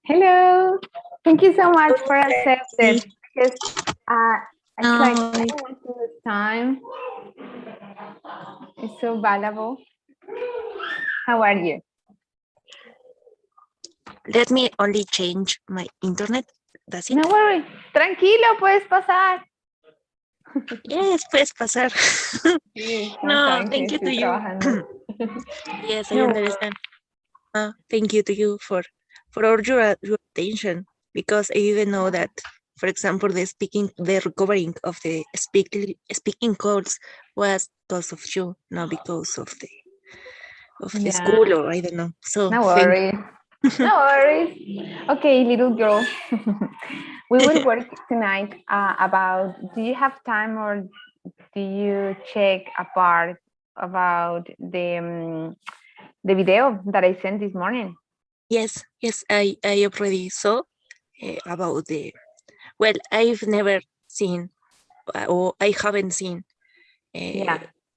Hello. Thank you so much for accepting. Because it's like I don't want to lose time. It's so valuable. How are you? Let me only change my internet. That's it. No worry. Tranquilo, puedes pasar. Yes, puedes pasar. Sí, No, thank you to you. Yes, I understand. Thank you to you for all your attention, because I didn't know that, for example, the recovering of the speaking calls was because of you, not because of the school, or I don't know. So no worries. No worries. Okay, little girl. We will work tonight about, do you have time, or do you check apart about the video that I sent this morning? Yes, I already saw about well, I've never seen, or I haven't seen.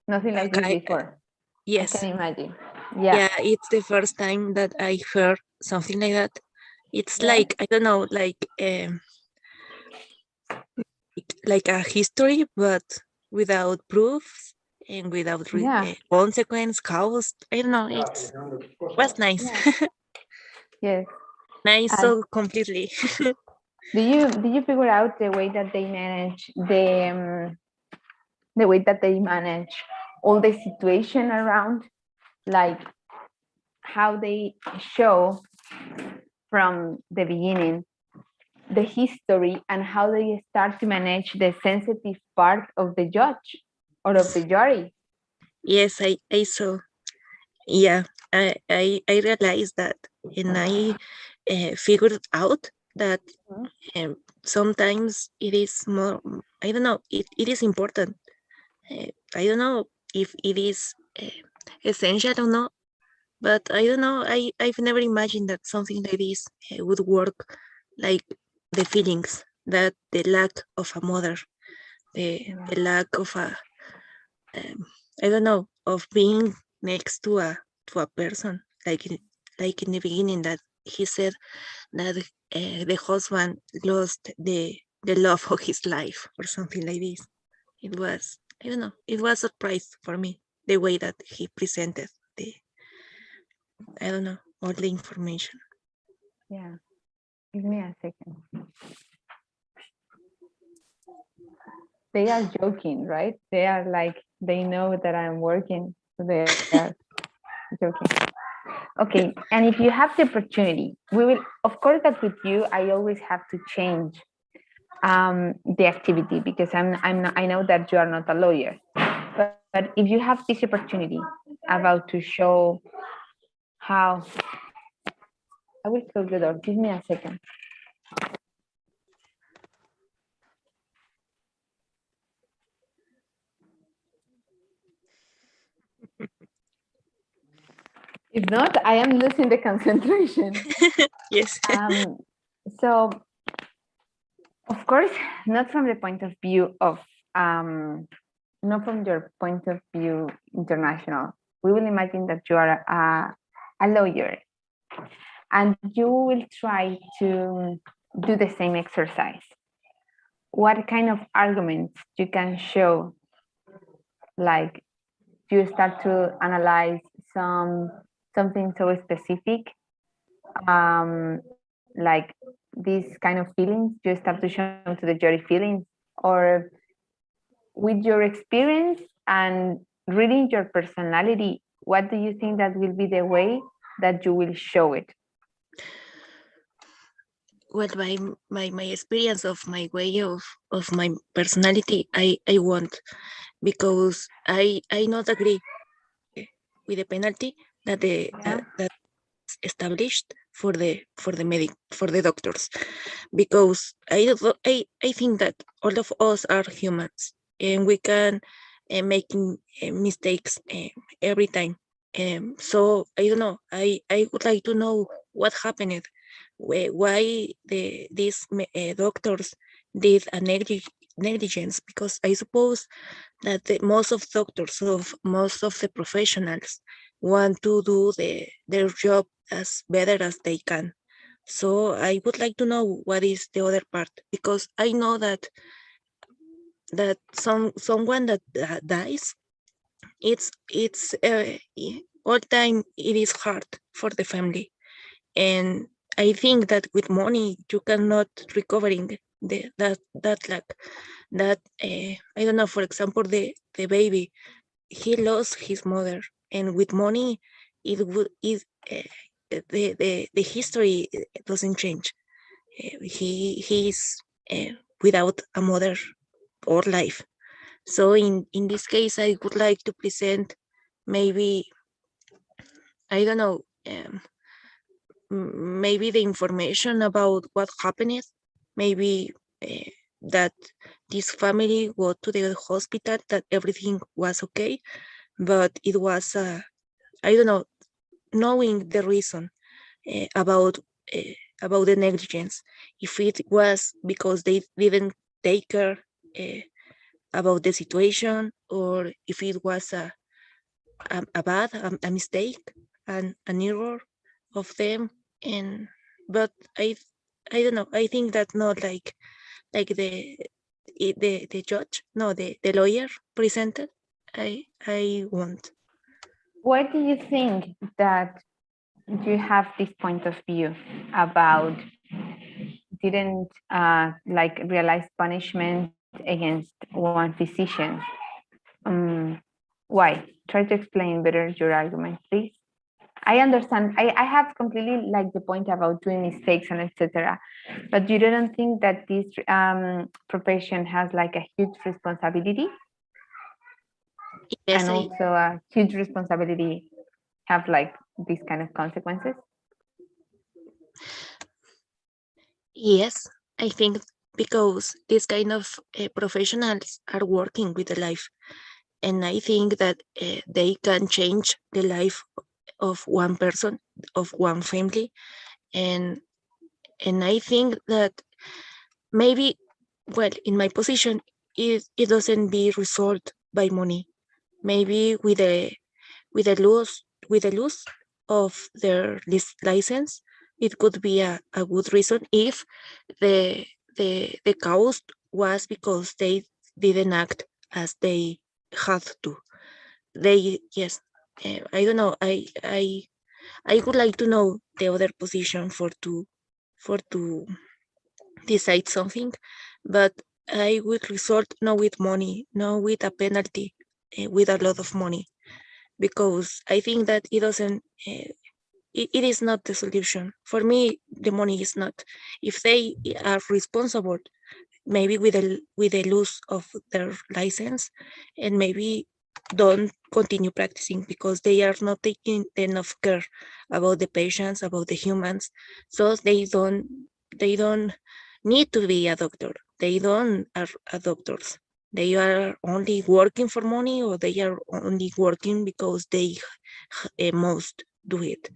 Nothing like this before. Yes. I can imagine. Yeah, it's the first time that I heard something like that. It's like, I don't know, like a history, but without proofs and without consequence, cause. I don't know. It was nice. Yes. Nice, so completely. Did you figure out the way that they manage all the situation around, like how they show from the beginning the history and how they start to manage the sensitive part of the judge or of the jury. Yes, I saw. Yeah, I realized that, and I figured out that sometimes it is more. I don't know. It is important. I don't know if it is essential or not, but I don't know. I've never imagined that something like this would work, like the feelings that the lack of a mother, the Yeah. lack of a um, I don't know, of being next to a person, like in the beginning that he said that the husband lost the love of his life or something like this. It was, I don't know, it was a surprise for me the way that he presented the, I don't know, all the information. Yeah. Give me a second. They are joking, right? They are like, they know that I'm working, so they are joking. Okay, and if you have the opportunity, we will, of course, that with you, I always have to change the activity because I'm not, I know that you are not a lawyer. But if you have this opportunity about to show how, I will close the door. Give me a second. If not, I am losing the concentration. Yes. Um, so, of course, not from the point of view of, um, not from your point of view international. We will imagine that you are a lawyer and you will try to do the same exercise. What kind of arguments you can show? Like you start to analyze something so specific, like these kind of feelings. You start to show them to the jury feelings, or with your experience and reading your personality. What do you think that will be the way that you will show it? Well, my experience of my way of my personality, I want, because I not agree with the penalty that Yeah. that established for the medic for the doctors, because I think that all of us are humans and we can making mistakes every time. So I don't know. I would like to know what happened, why these doctors did a negligence, because I suppose that most of doctors, of most of the professionals, want to do their job as better as they can. So I would like to know what is the other part, because I know that someone that dies, it's all time it is hard for the family, and I think that with money you cannot recovering that lack, that I don't know. For example, the baby, he lost his mother, and with money it would is the history doesn't change. He's without a mother or life. So in this case, I would like to present, maybe, I don't know, maybe the information about what happened. Maybe that this family go to the hospital, that everything was okay, but it was I don't know, knowing the reason uh, about the negligence, if it was because they didn't take care about the situation, or if it was a mistake, an error of them. And but I don't know. I think that not like the judge, no, the lawyer presented. I won't. Why do you think that you have this point of view about didn't like realize punishment against one physician? Um, why? Try to explain better your argument, please. I understand. I have completely like the point about doing mistakes and etc. But you don't think that this profession has like a huge responsibility Yes, and also a huge responsibility have like these kind of consequences? yes, I think because these kind of professionals are working with the life, and I think that they can change the life of one person, of one family, and I think that maybe, well, in my position, it doesn't be resolved by money. Maybe with the loss of their license, it could be a good reason if the the cause was because they didn't act as they had to. They yes, I don't know. I would like to know the other position for to decide something, but I would resort not with money, not with a penalty, with a lot of money, because I think that it doesn't. It is not the solution for me. The money is not. If they are responsible, maybe with the loss of their license, and maybe don't continue practicing because they are not taking enough care about the patients, about the humans, so they don't need to be a doctor. They don't are a doctors. They are only working for money, or they are only working because they must do it.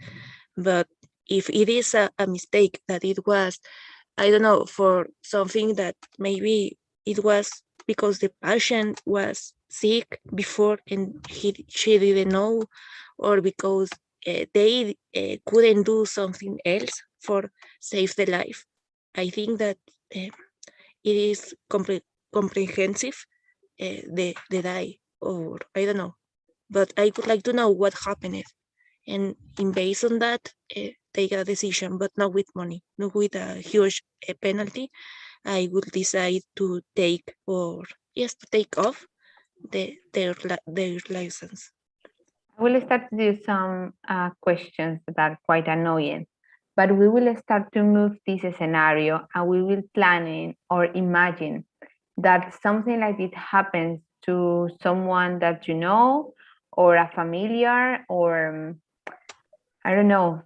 But if it is a mistake that it was, I don't know, for something that maybe it was because the patient was sick before and she didn't know, or because they couldn't do something else for save the life. I think that it is comprehensive, the die, or I don't know. But I would like to know what happened, and in based on that, take a decision, but not with money, not with a huge penalty. I would decide to take, or yes, to take off their license. I will start to do some questions that are quite annoying, but we will start to move this scenario and we will plan in or imagine that something like it happens to someone that you know or a familiar or I don't know.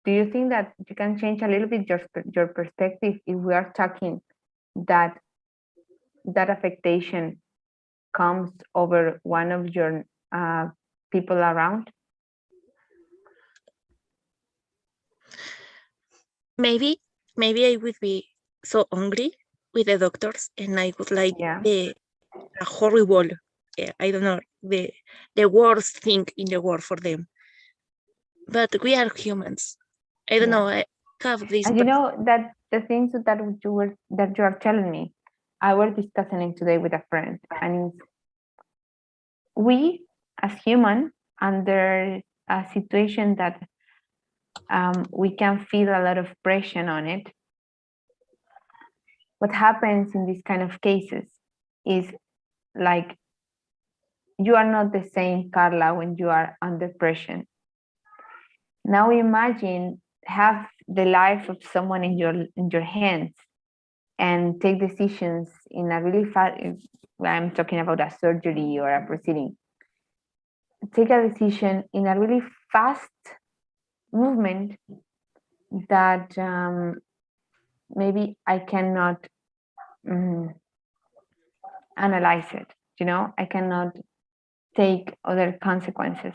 Do you think that you can change a little bit your perspective if we are talking that that affectation comes over one of your people around? Maybe, maybe I would be so angry with the doctors, and I would like Yeah. a horrible, I don't know, the worst thing in the world for them. But we are humans. I don't Yeah. know. I have this. And you know that the things that you are telling me, I was discussing it today with a friend, and we as human under a situation that we can feel a lot of pressure on it. What happens in these kind of cases is like you are not the same Carla when you are under pressure. Now imagine have the life of someone in your hands and take decisions in a really fast. I'm talking about a surgery or a proceeding. Take a decision in a really fast movement that maybe I cannot um, analyze it. You know, I cannot take other consequences.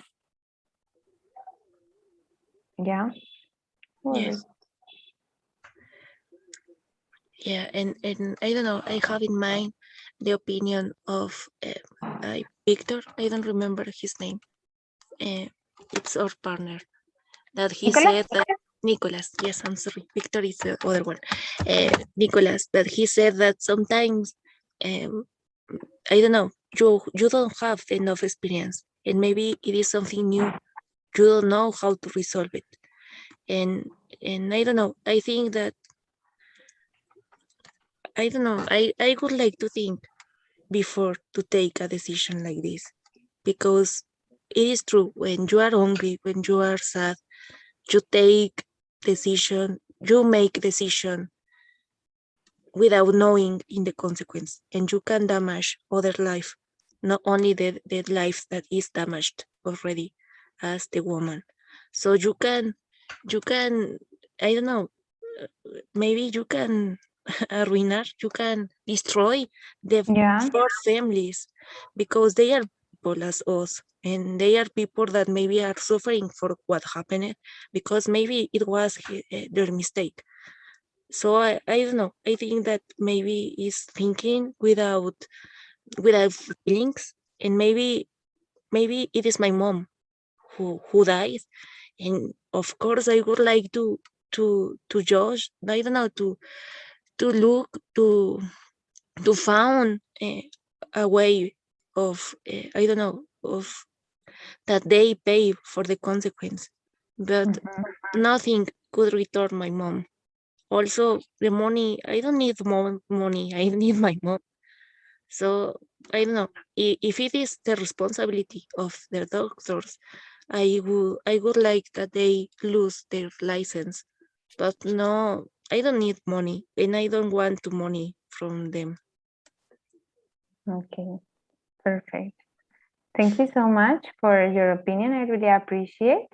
Yeah. Well, Yes. Yeah, and I don't know. I have in mind the opinion of Victor. I don't remember his name. Uh, it's our partner that he Nicolas. said that Nicholas. Yes, I'm sorry. Victor is the other one. Nicholas. That he said that sometimes, um, I don't know. You don't have enough experience, and maybe it is something new. You don't know how to resolve it, and I don't know. I think that I don't know. I would like to think before to take a decision like this, because it is true, when you are hungry, when you are sad, you take decision, you make decision without knowing in the consequence, and you can damage other life, not only the life that is damaged already as the woman. So you can I don't know, maybe you can arruinar, you can destroy the Yeah. four families, because they are people as us, and they are people that maybe are suffering for what happened, because maybe it was their mistake. So I don't know, I think that maybe is thinking without feelings, and maybe it is my mom who died, and of course I would like to judge, I don't know, to look to found a way of I don't know, of that they pay for the consequence, but Mhm. nothing could return my mom. Also, the money, I don't need more money, I need my mom. So I don't know, if it is the responsibility of the doctors, I would like that they lose their license, but no, I don't need money, and I don't want to money from them. Okay, perfect. Thank you so much for your opinion. I really appreciate.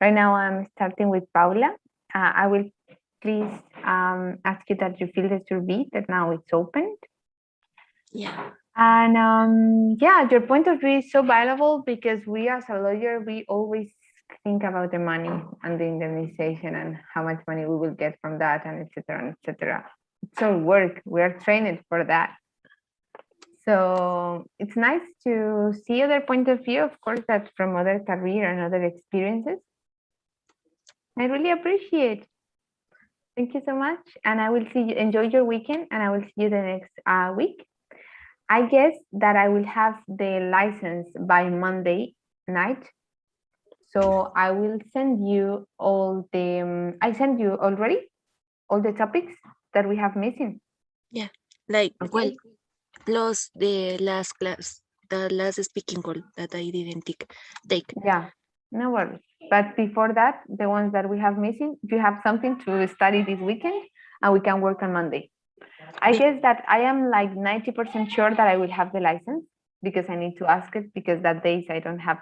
Right now, I'm starting with Paula. I will please ask you that you fill the survey that now it's opened. Yeah. And yeah, your point of view is so valuable because we, as a lawyer, we always think about the money and the indemnization and how much money we will get from that, and etc. and etc. It's all work. We are trained for that. So it's nice to see other point of view, of course, that from other career and other experiences. I really appreciate. Thank you so much, and I will see you. Enjoy your weekend, and I will see you the next week. I guess that I will have the license by Monday night. So I will send you all the. I send you already all the topics that we have missing. Yeah, like, well, Okay. plus the last class, the last speaking call that I didn't take. Yeah. No worries. But before that, the ones that we have missing, you have something to study this weekend, and we can work on Monday. I Yeah, guess that I am like 90% sure that I will have the license because I need to ask it because that days I don't have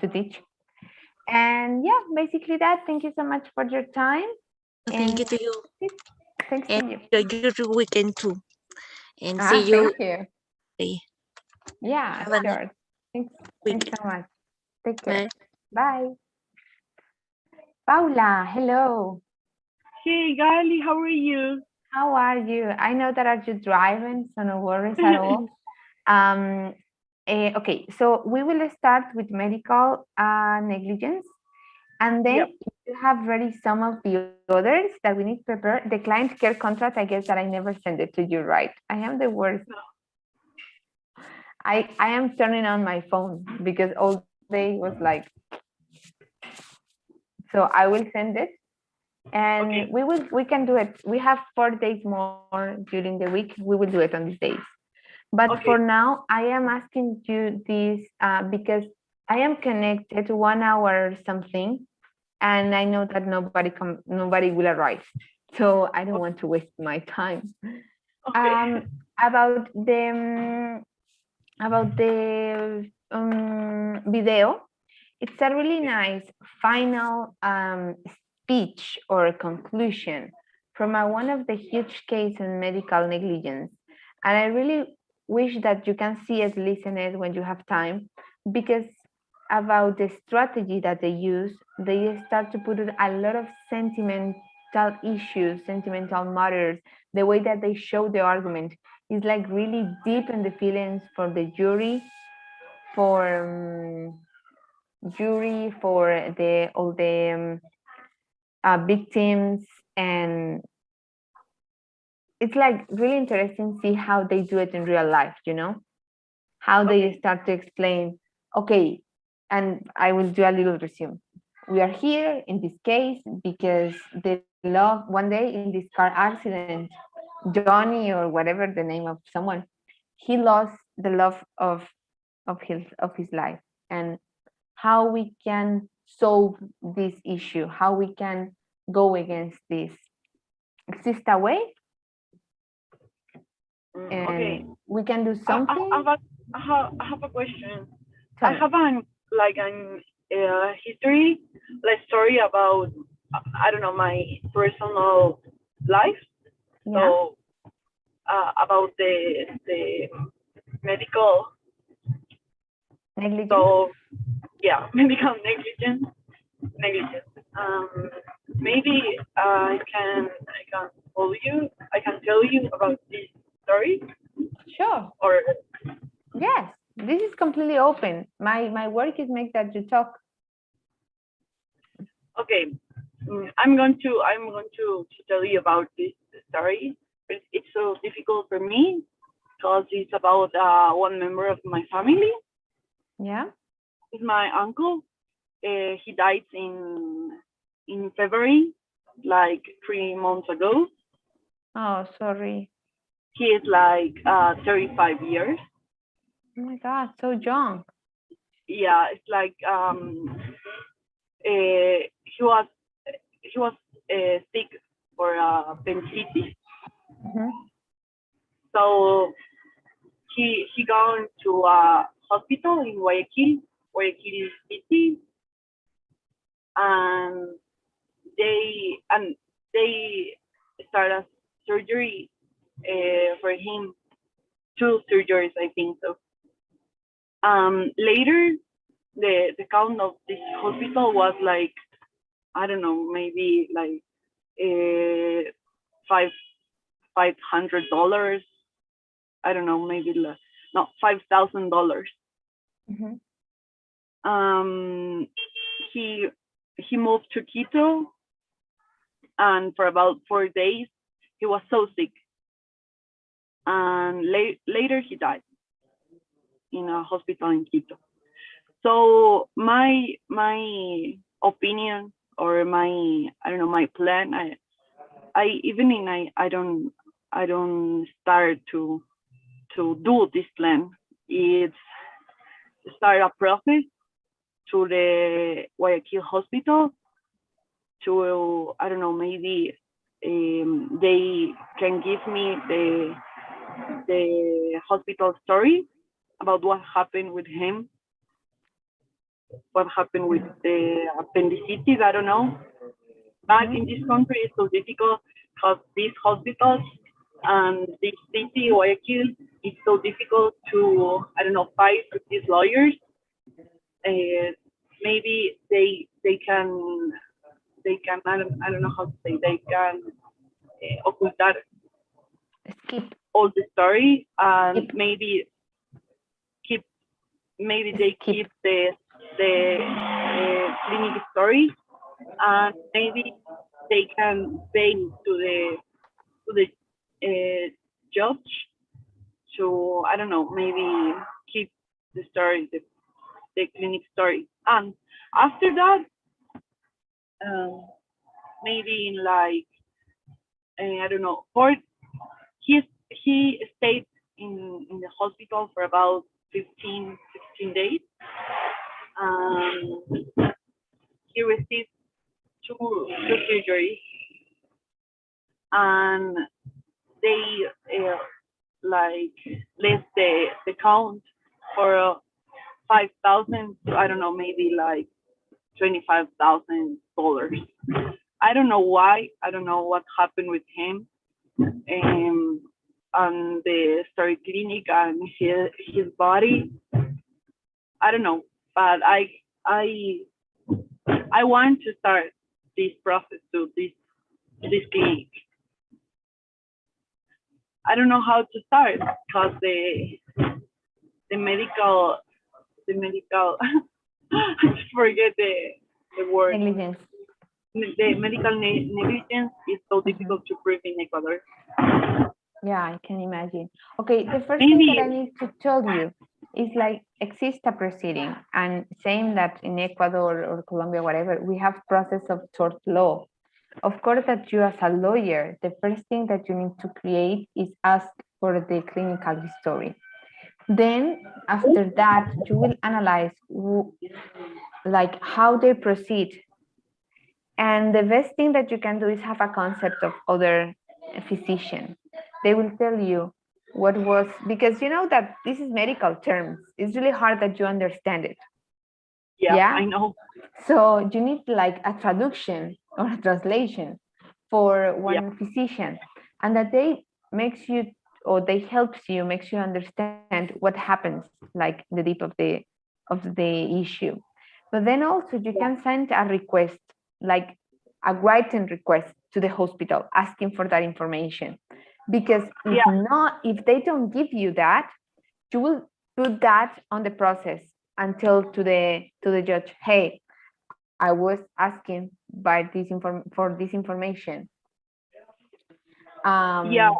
to teach. And yeah, basically that. Thank you so much for your time. thank And you to you, thanks to and you. enjoy your weekend too, and see Ah, you. thank you. Yeah, Have a nice sure. Thanks. Thanks weekend. so much. Take care. Bye. Bye. Paula, hello. Hey, Gali, how are you? How are you? I know that are you driving, so no worries at all. Um, okay, so we will start with medical negligence. And then Yep. if you have ready some of the others that we need to prepare, the client care contract, I guess that I never send it to you, right? I am the worst. I am turning on my phone because all day was like, so I will send it and Okay. we can do it. We have 4 days more during the week. We will do it on these days. But for Okay. now, I am asking you this because I am connected 1 hour something, and I know that nobody will arrive. So I don't want to waste my time. Okay. Um, about the video, it's a really nice final speech or conclusion from one of the huge case in medical negligence. And I really wish that you can see it, listen it when you have time, because about the strategy that they start to put a lot of sentimental issues, sentimental matters, the way that they show the argument is like really deep in the feelings for the for for the all the victims, and it's like really interesting to see how they do it in real life, how they Okay. start to explain, okay, and I will do a little resume. We are here in this case because the love one day in this car accident, Johnny or whatever the name of someone, he lost the love of his life, and how we can solve this issue, how we can go against this. Exist a way? Okay. We can do I something? have a question. Tell I me. have an history, like story about I don't know my personal life. Yeah. So about the medical. Negligence? So yeah, medical negligence. Maybe I can tell you about this story. Sure. Or Yes. This is completely open. My work is make that you talk. okay, I'm going to tell you about this story. But it's so difficult for me because it's about one member of my family. Yeah. It's my uncle. He died in February, like 3 months ago. Oh, sorry. He is like 35 years. Oh my God, so young. Yeah, it's like he was sick for appendicitis. Mhm. So he gone to a hospital in Guayaquil City, and they started surgery for him, two surgeries, I think so. Later, the count of this hospital was like, I don't know, maybe like uh, five $500. I don't know, maybe less. No, $5,000. Mhm. Um, he he moved to Quito, and for about 4 days he was so sick, and later he died in a hospital in Quito. So my opinion, or my, I don't know, my plan, I even in I don't start to do this plan. It's start a process to the Guayaquil hospital to, I don't know, maybe they can give me the hospital story about what happened with him, what happened with the appendicitis. I don't know. But in this country, it's so difficult because these hospitals and this city, Guayaquil, it's so difficult to, I don't know, fight with these lawyers. Uh, Maybe they can I don't know how to say, they can ocultar Skip. all the story, and Skip. keep maybe they Skip. keep the clinic story, and maybe they can pay to the judge to, I don't know, maybe keep the story, the clinic story, and after that, um, maybe in like I don't know, he stayed in the hospital for about 15, 16 days. Um, he received two surgeries, and they like left the count for 5,000. I don't know, maybe like $25,000. I don't know why. I don't know what happened with him. Um, and the story clinic and his body. I don't know, but I I want to start this process to this clinic. I don't know how to start because the medical the medical I forget the word. Negligence. The medical negligence is so difficult to prove in Ecuador. Yeah, I can imagine. Okay, the first thing that Maybe I need to tell you is like exist a proceeding, and saying that in Ecuador or Colombia, whatever, we have process of tort law. Of course, that you as a lawyer, the first thing that you need to create is ask for the clinical history. Then after that, you will analyze like how they proceed. And the best thing that you can do is have a concept of other physician. They will tell you what was, because you know that this is medical terms. It's really hard that you understand it. Yeah, Yeah. I know. So you need like a traduction or a translation for Yeah, one physician, and that they makes you, or they helps you, makes you understand what happens, like the deep of the issue. But then also you yeah, can send a request, like a written request to the hospital asking for that information. Because if yeah, not, if they don't give you that, you will put that on the process until to the judge, hey, I was asking by for this information, yeah. um,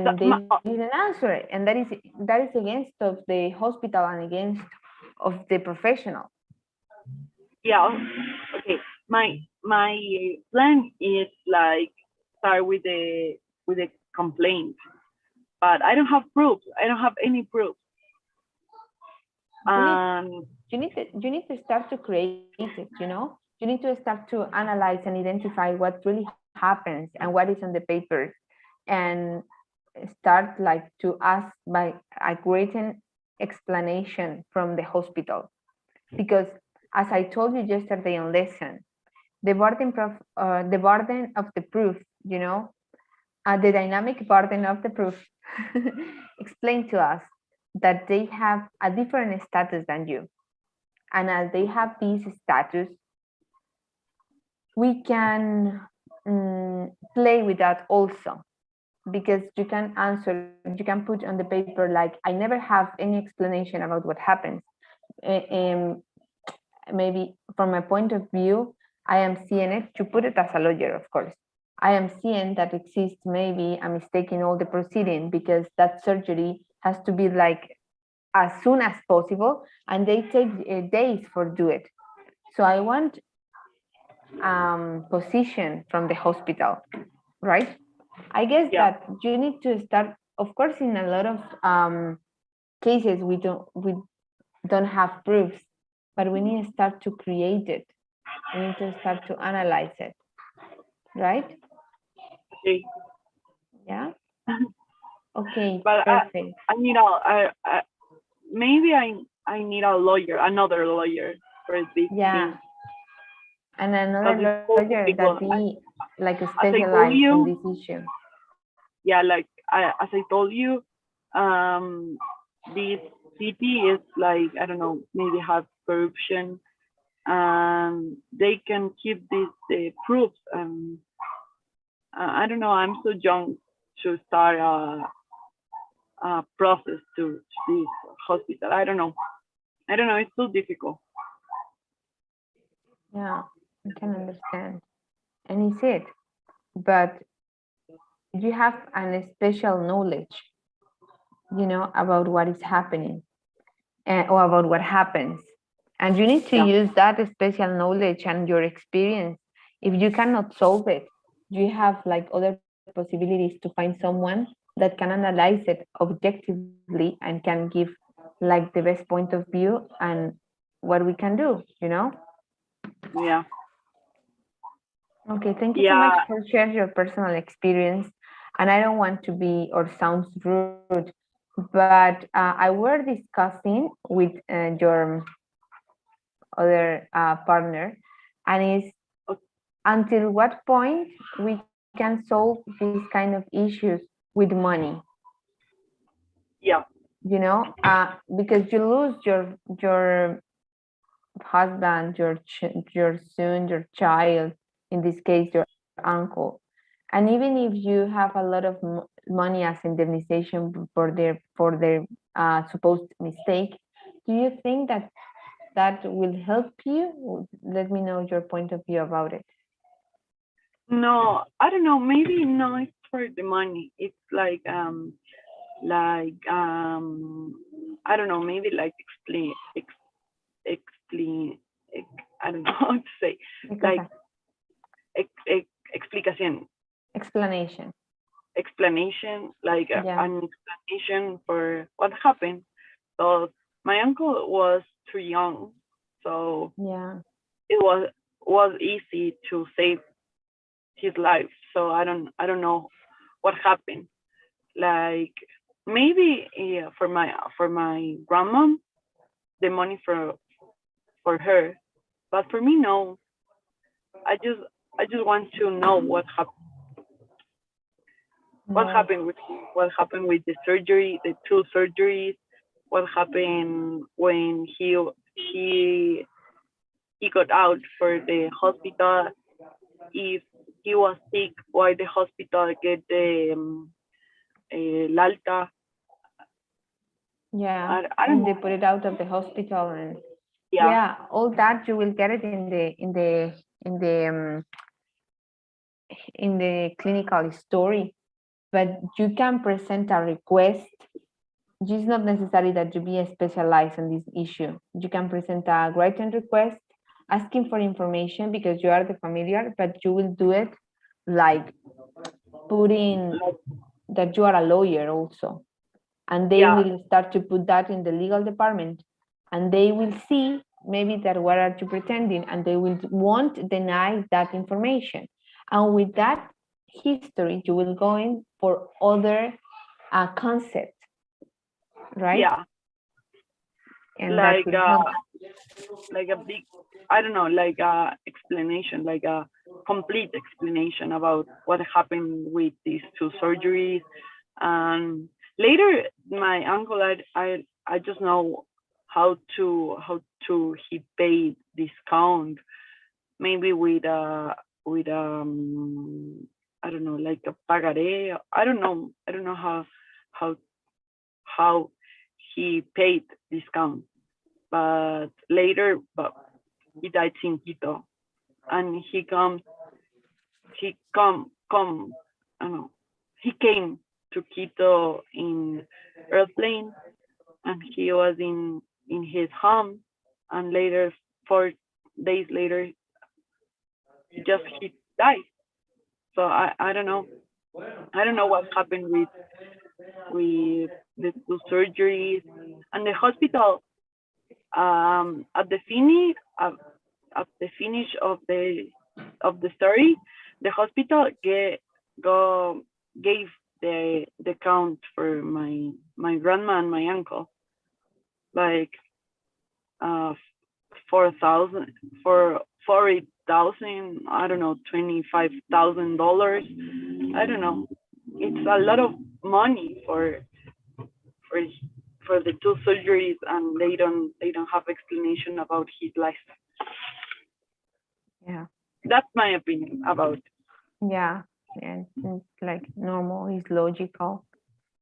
So, and they didn't answer it, and that is against of the hospital and against of the professional. yeah, okay. My plan is like start with the complaint, but I don't have proof. I don't have any proof. You need Um, you need to start to create it, you know. You need to start to analyze and identify what really happens and what is on the papers, and start like to ask by a written explanation from the hospital. Because as I told you yesterday on lesson, the burden of the proof, you know, the dynamic burden of the proof explain to us that they have a different status than you. And as they have this status, we can play with that also, because you can answer, you can put on the paper like, I never have any explanation about what happens. Um, maybe from my point of view, I am seeing it, to put it as a lawyer, of course. I am seeing that exists maybe a mistake in all the proceeding, because that surgery has to be like as soon as possible, and they take days for do it. So I want position from the hospital, right? I guess yeah, that you need to start. Of course, in a lot of cases, we don't have proofs, but we need to start to create it. We need to start to analyze it, right? okay. Yeah. Okay. But Perfect. I need maybe I need a lawyer, another lawyer for this Yeah. thing, And because it's another so lawyer that difficult. be like As I told specialized in you, this issue. yeah, like as I told you, um, this city is like, I don't know, maybe have corruption, and they can keep these proofs. I don't know. I'm so young to start a process to this hospital. I don't know. I don't know. It's so difficult. Yeah, I can understand. And it's it. But you have an special knowledge, you know, about what is happening, or about what happens. And you need to Yeah, use that special knowledge and your experience. If you cannot solve it, you have like other possibilities to find someone that can analyze it objectively and can give like the best point of view and what we can do, you know? yeah, Okay, thank you so much yeah. for sharing your personal experience. And I don't want to be or sounds rude, but I were discussing with your other partner, and is until what point we can solve these kind of issues with money, Yeah, you know, because you lose your husband, your son, your child, in this case your uncle. And even if you have a lot of money as indemnization for their supposed mistake, do you think that that will help you? Let me know your point of view about it. no, I don't know. Maybe not for the money. It's like I don't know. Maybe like explain. I don't know how to say. Like Because explicación, explanation. explanation, like Yeah. an explanation for what happened. So my uncle was too young So Yeah. it was easy to save his life. So I don't know what happened. Like maybe yeah, for my grandma, the money for her, but for me no. I just want to know what Yeah. happened with him, what happened with the surgery, the two surgeries, what happened when he he got out for the hospital, if he was sick, why the hospital get the Lalta. Yeah. I don't And they know. put it out of the hospital, and Yeah, yeah, all that you will get it in the clinical story, but you can present a request. It's not necessary that you be specialized on this issue. You can present a written request asking for information because you are the familiar, but you will do it like putting like that you are a lawyer also. And they yeah, will start to put that in the legal department, and they will see maybe that what are you pretending, and they will won't deny that information. And with that history, you will go in for other concepts, right? yeah, And that like will help. a big, I don't know, like a explanation, like a complete explanation about what happened with these two surgeries. And later, my uncle, I just know how to he paid discount, maybe with I don't know, like a pagaré. I don't know how how he paid discount, but later, but he died in Quito, and he come I don't know, he came to Quito in airplane, and he was in his home, and later 4 days later he died. So I don't know what happened with the two surgeries and the hospital. At the finish of the story, the hospital go gave the count for my grandma and my uncle, like uh 4,000 for 40,000. I don't know, $25,000. I don't know. It's a lot of money for for the two surgeries, and they don't have explanation about his life. Yeah. That's my opinion about. Yeah. And it's like normal, it's logical,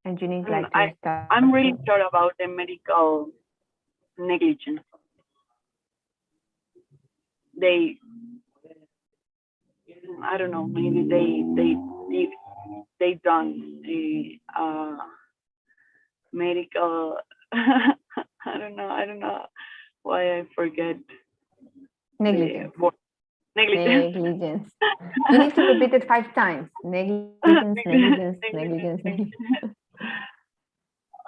and you need And like to start I'm to. really sure about the medical negligence. They, I don't know, maybe they done a medical. I don't know why I forget the Negligence. word negligence. Negligence. You need to repeat it 5 times. Negligence, negligence, negligence, Negligence, negligence. negligence.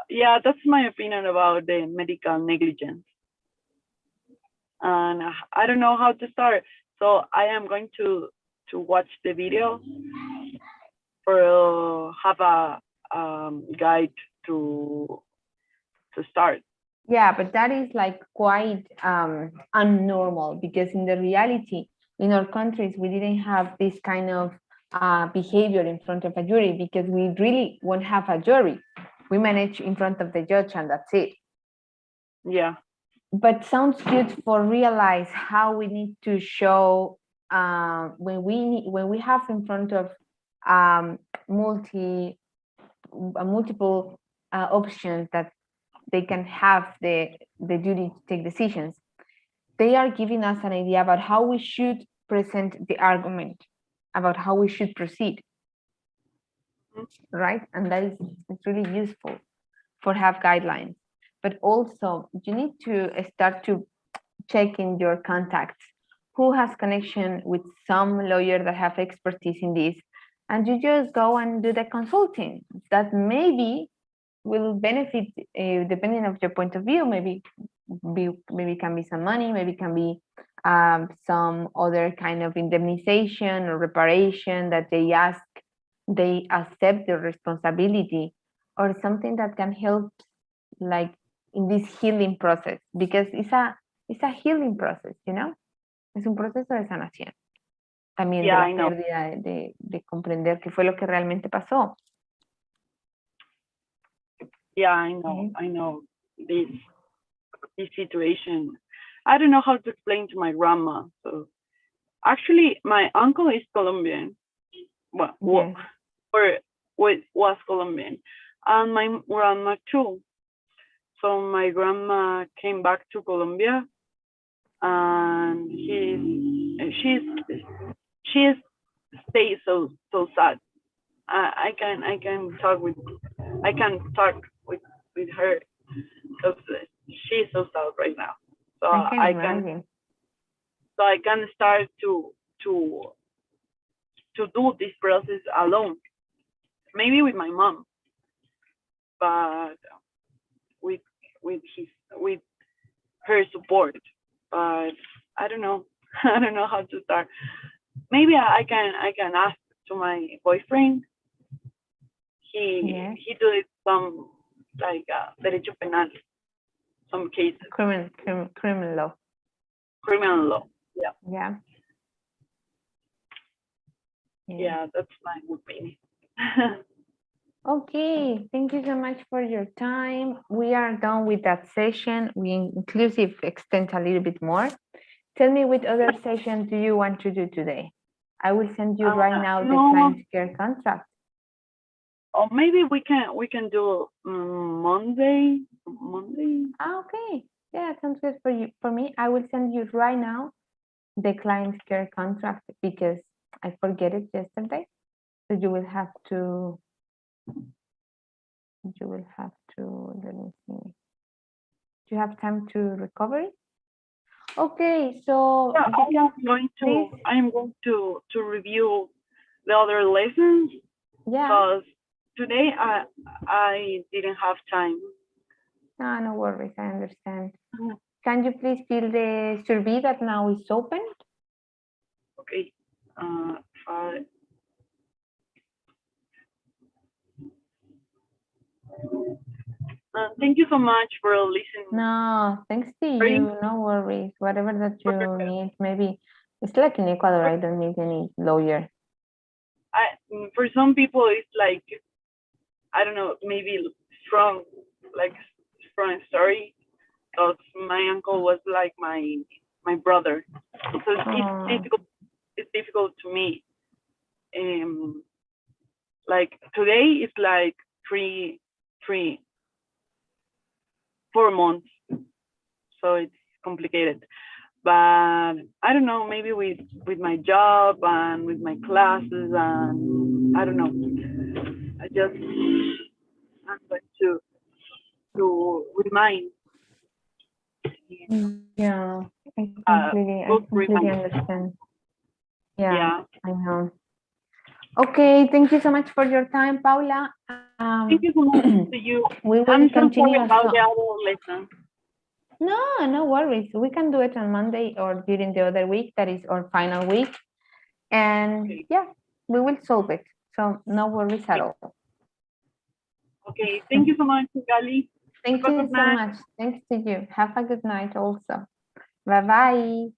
Yeah, that's my opinion about the medical negligence. And I don't know how to start. So I am going to watch the video for have a guide to to start. Yeah, but that is like quite unnormal, because in the reality, in our countries, we didn't have this kind of behavior in front of a jury, because we really won't have a jury. We manage in front of the judge, and that's it. Yeah, But sounds good for realize how we need to show when we have in front of um, multi multiple options that they can have the duty to take decisions. They are giving us an idea about how we should present the argument, about how we should proceed, right? And that is it's really useful for have guidelines. But also you need to start to check in your contacts who has connection with some lawyer that have expertise in this, and you just go and do the consulting that maybe will benefit, depending of your point of view, maybe maybe can be some money, maybe can be some other kind of indemnization or reparation that they accept the responsibility, or something that can help, like in this healing process, because it's a healing process, es un proceso de sanación también de Yeah, la I know. pérdida, de comprender qué fue lo que realmente pasó. Yeah, I know this situation. I don't know how to explain to my grandma. So actually, my uncle is Colombian. Well, Yes. or was Colombian, and my grandma too. So my grandma came back to Colombia, and she's stay so sad. I can talk with with her because she's so sad right now. So I can I can imagine. so I can start to to do this process alone, maybe with my mom, but with with her support. But I don't know. I don't know how to start. Maybe I can ask to my boyfriend. Yes. He did some like derecho penal, some cases, Criminal law. criminal law. Yeah, Yeah. yeah, that's my opinion. Okay, thank you so much for your time. We are done with that session. We inclusive extend a little bit more. Tell me, what other session do you want to do today? I will send you right now the No, client care contract. or maybe we can do Monday. Monday. Okay, yeah, sounds good for you. For me, I will send you right now the client care contract, because I forget it yesterday. So you will have to. Let me see. Do you have time to recover it? Okay, so Yeah, you can please. I am going to review the other lessons Yeah, because today I didn't have time. no worries, I understand. Can you please fill the survey that now is open? Okay. Uh, thank you so much for listening. No, thanks to Very you, no worries. Whatever that you need, maybe it's like in Ecuador, I don't need any lawyer. For some people it's like, I don't know, maybe strong, like strong story, because my uncle was like my brother, so it's difficult to me. Like today it's like 4 months, so it's complicated. But I don't know, maybe with my job and with my classes, and I don't know, I'm going to remind. Yeah, I Book completely remind. understand. Yeah, Yeah. I know. Okay, thank you so much for your time, Paula. Thank you so much to you. We will I'm so continue. sorry about the other lesson. No, no worries. We can do it on Monday or during the other week. That is our final week. And Okay. yeah, we will solve it. So no worries at all. Okay. Thank you so much, Gali. Thank you so much. Thanks to you. Have a good night also. Bye-bye.